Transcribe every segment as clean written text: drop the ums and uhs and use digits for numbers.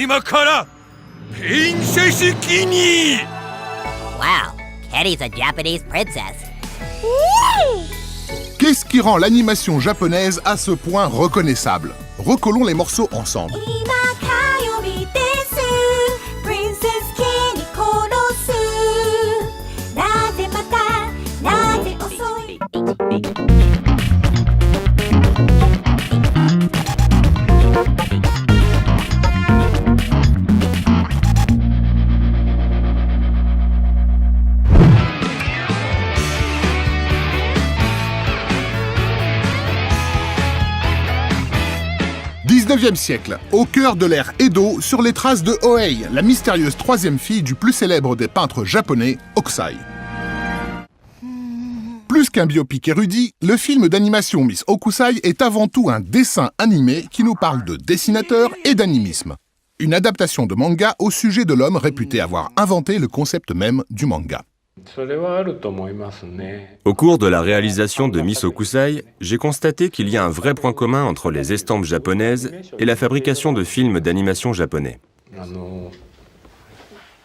今からペンセス期に Wow, Kitty's a Japanese princess. Qu'est-ce qui rend l'animation japonaise à ce point reconnaissable? Recollons les morceaux ensemble. 今火曜日ですプリンセス家に殺すなぜまたなぜ遅い19e siècle, au cœur de l'ère Edo, sur les traces de Ohei, la mystérieuse troisième fille du plus célèbre des peintres japonais, Hokusai. Plus qu'un biopic érudit, le film d'animation Miss Hokusai est avant tout un dessin animé qui nous parle de dessinateur et d'animisme. Une adaptation de manga au sujet de l'homme réputé avoir inventé le concept même du manga. Au cours de la réalisation de Miss Hokusai, j'ai constaté qu'il y a un vrai point commun entre les estampes japonaises et la fabrication de films d'animation japonais.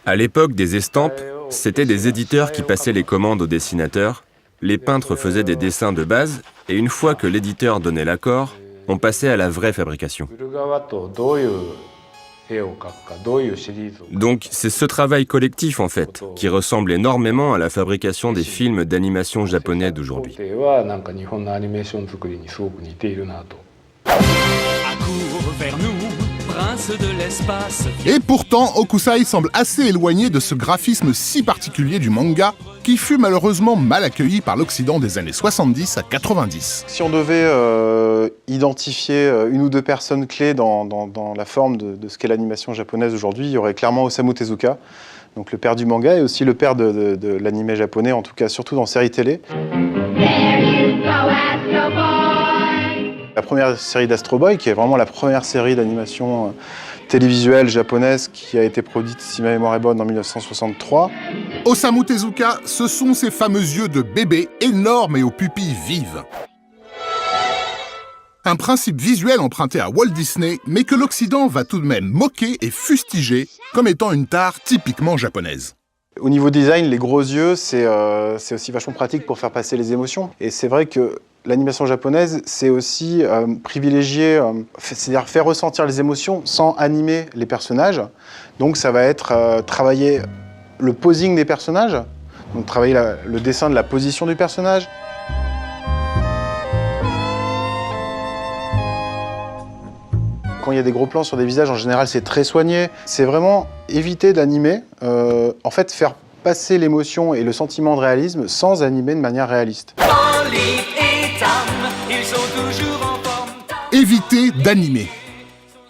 À l'époque des estampes, c'était des éditeurs qui passaient les commandes aux dessinateurs, les peintres faisaient des dessins de base, et une fois que l'éditeur donnait l'accord, on passait à la vraie fabrication. Donc c'est ce travail collectif en fait, qui ressemble énormément à la fabrication des films d'animation japonais d'aujourd'hui. Accours vers nous, prince de l'espace. Et pourtant, Hokusai semble assez éloigné de ce graphisme si particulier du manga, qui fut malheureusement mal accueilli par l'Occident des années 70 à 90. Si on devait identifier une ou deux personnes clés dans la forme de ce qu'est l'animation japonaise aujourd'hui, il y aurait clairement Osamu Tezuka, donc le père du manga et aussi le père de l'anime japonais, en tout cas surtout dans séries télé. La première série d'Astro Boy, qui est vraiment la première série d'animation télévisuelle japonaise qui a été produite, si ma mémoire est bonne, en 1963. Osamu Tezuka, ce sont ces fameux yeux de bébé énormes et aux pupilles vives. Un principe visuel emprunté à Walt Disney, mais que l'Occident va tout de même moquer et fustiger comme étant une tare typiquement japonaise. Au niveau design, les gros yeux, c'est aussi vachement pratique pour faire passer les émotions. Et c'est vrai que l'animation japonaise, c'est aussi privilégier, c'est-à-dire faire ressentir les émotions sans animer les personnages. Donc ça va être travailler le posing des personnages, donc travailler le dessin de la position du personnage. Quand il y a des gros plans sur des visages, en général, c'est très soigné. C'est vraiment éviter d'animer, en fait, faire passer l'émotion et le sentiment de réalisme sans animer de manière réaliste. Éviter d'animer.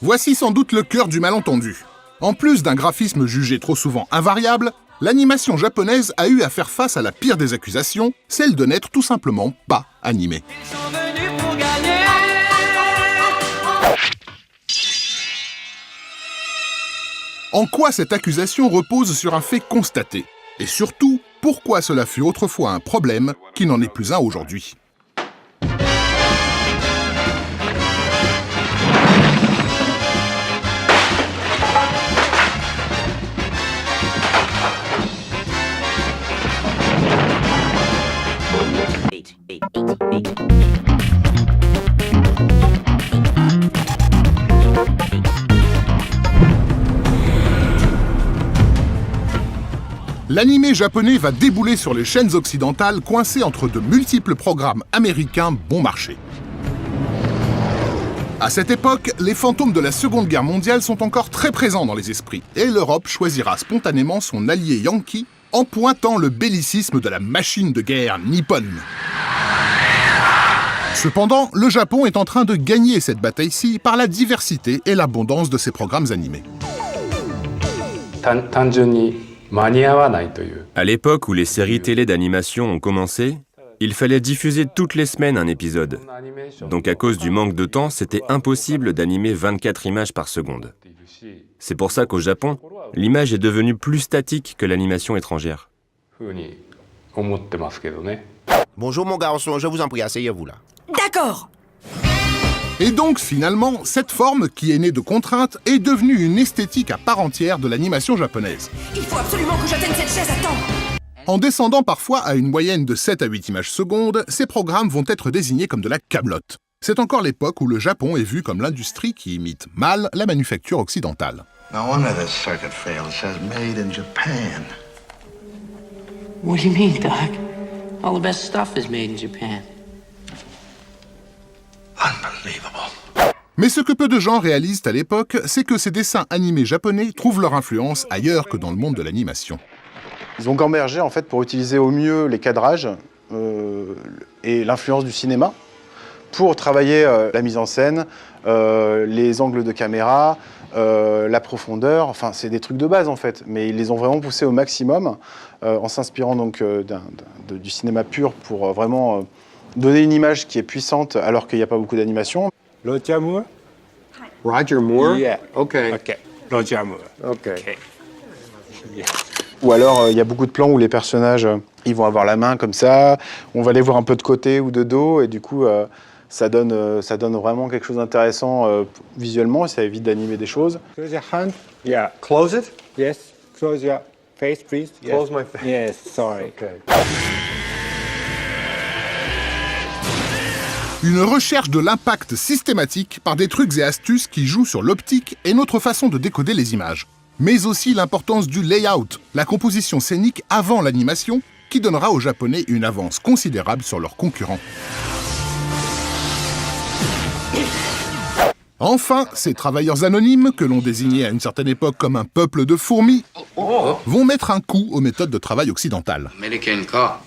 Voici sans doute le cœur du malentendu. En plus d'un graphisme jugé trop souvent invariable, l'animation japonaise a eu à faire face à la pire des accusations, celle de n'être tout simplement pas animée. En quoi cette accusation repose sur un fait constaté? Et surtout, pourquoi cela fut autrefois un problème qui n'en est plus un aujourd'hui? L'animé japonais va débouler sur les chaînes occidentales coincées entre de multiples programmes américains bon marché. À cette époque, les fantômes de la Seconde Guerre mondiale sont encore très présents dans les esprits, et l'Europe choisira spontanément son allié yankee en pointant le bellicisme de la machine de guerre nippone. Cependant, le Japon est en train de gagner cette bataille-ci par la diversité et l'abondance de ses programmes animés. À l'époque où les séries télé d'animation ont commencé, il fallait diffuser toutes les semaines un épisode. Donc à cause du manque de temps, c'était impossible d'animer 24 images par seconde. C'est pour ça qu'au Japon, l'image est devenue plus statique que l'animation étrangère. Bonjour mon garçon, je vous en prie, asseyez-vous là. D'accord. Et donc, finalement, cette forme, qui est née de contraintes, est devenue une esthétique à part entière de l'animation japonaise. Il faut absolument que j'atteigne cette chaise à temps. En descendant parfois à une moyenne de 7 à 8 images secondes, ces programmes vont être désignés comme de la camelote. C'est encore l'époque où le Japon est vu comme l'industrie qui imite mal la manufacture occidentale. No wonder this circuit failed. It says made in Japan. What do you mean, Doc? All the best stuff is made in Japan. Unbelievable. Mais ce que peu de gens réalisent à l'époque, c'est que ces dessins animés japonais trouvent leur influence ailleurs que dans le monde de l'animation. Ils ont gambergé en fait pour utiliser au mieux les cadrages et l'influence du cinéma pour travailler la mise en scène, les angles de caméra, la profondeur. Enfin, c'est des trucs de base en fait, mais ils les ont vraiment poussés au maximum en s'inspirant donc du cinéma pur pour vraiment donner une image qui est puissante alors qu'il n'y a pas beaucoup d'animation. Roger Moore? Roger Moore? Yeah. Okay. Okay. Roger Moore. Okay. Yeah. Ou alors, il y a beaucoup de plans où les personnages, ils vont avoir la main comme ça, on va les voir un peu de côté ou de dos, et du coup, ça donne vraiment quelque chose d'intéressant visuellement, et ça évite d'animer des choses. Close your hand. Yeah. Close it? Yes. Close your face, please. Yes. Close my face. Yes, sorry. Okay. Une recherche de l'impact systématique par des trucs et astuces qui jouent sur l'optique et notre façon de décoder les images. Mais aussi l'importance du layout, la composition scénique avant l'animation, qui donnera aux Japonais une avance considérable sur leurs concurrents. Enfin, ces travailleurs anonymes, que l'on désignait à une certaine époque comme un peuple de fourmis, vont mettre un coup aux méthodes de travail occidentales. American car.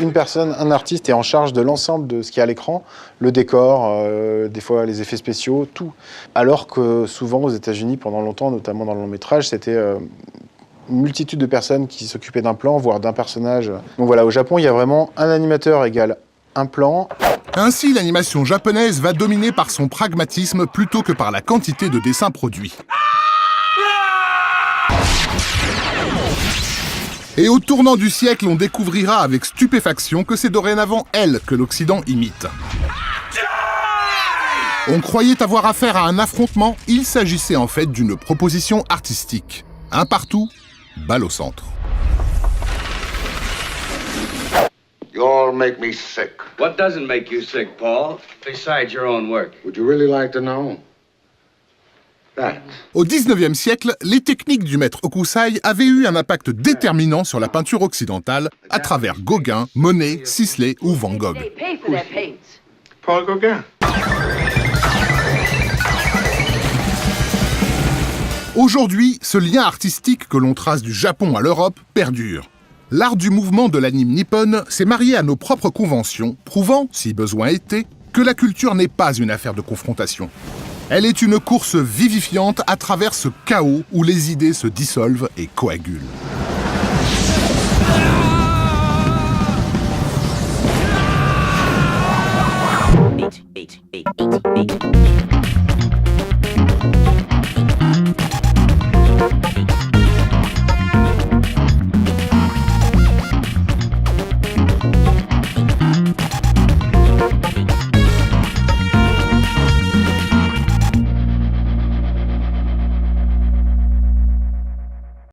Une personne, un artiste est en charge de l'ensemble de ce qu'il y a à l'écran, le décor, des fois les effets spéciaux, tout. Alors que souvent aux États-Unis, pendant longtemps, notamment dans le long métrage, c'était une multitude de personnes qui s'occupaient d'un plan, voire d'un personnage. Donc voilà, au Japon, il y a vraiment un animateur égale un plan. Ainsi, l'animation japonaise va dominer par son pragmatisme plutôt que par la quantité de dessins produits. Et au tournant du siècle, on découvrira avec stupéfaction que c'est dorénavant elle que l'Occident imite. On croyait avoir affaire à un affrontement, il s'agissait en fait d'une proposition artistique. Un partout, balle au centre. You all make me sick. What doesn't make you sick, Paul, besides your own work? Would you really like to know? That. Au XIXe siècle, les techniques du maître Hokusai avaient eu un impact déterminant sur la peinture occidentale à travers Gauguin, Monet, Sisley ou Van Gogh. Paul Gauguin. Aujourd'hui, ce lien artistique que l'on trace du Japon à l'Europe perdure. L'art du mouvement de l'anime nippone s'est marié à nos propres conventions, prouvant, si besoin était, que la culture n'est pas une affaire de confrontation. Elle est une course vivifiante à travers ce chaos où les idées se dissolvent et coagulent. H, H, H, H, H.